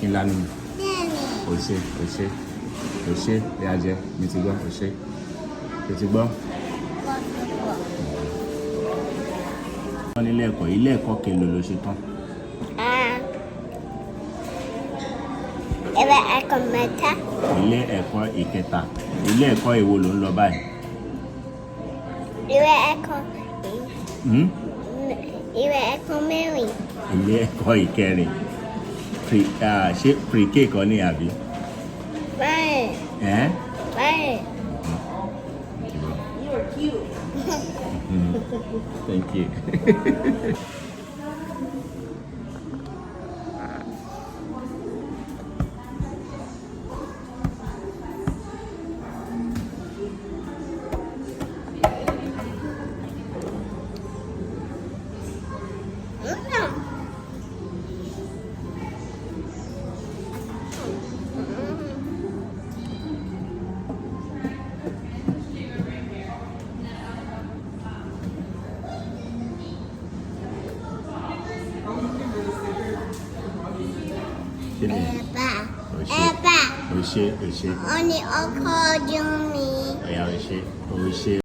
kí n lanu mi. O ṣé ẹ á jẹ mi ti gbọ́ o ṣé o ti gbọ́. wọ́n nílé ẹ̀kọ́ ilé ẹ̀kọ́ kelo ló ṣe tán. Ilé ẹ̀kọ́ mẹ́ta. Ilé ẹ̀kọ́ ìkẹta. Ilé ẹ̀kọ́ èwo ló ń lọ báyìí? Ilé ẹ̀kọ́ mẹ́rin. Ilé ẹ̀kọ́ ìkẹrin. Ṣé pre-K kan ní àbí? Bẹ́ẹ̀. Bẹ́ẹ̀. You are cute. Thank you. Ẹ̀bà. O ṣé. Ó ní ọkọ̀ ojú omi. O ṣé.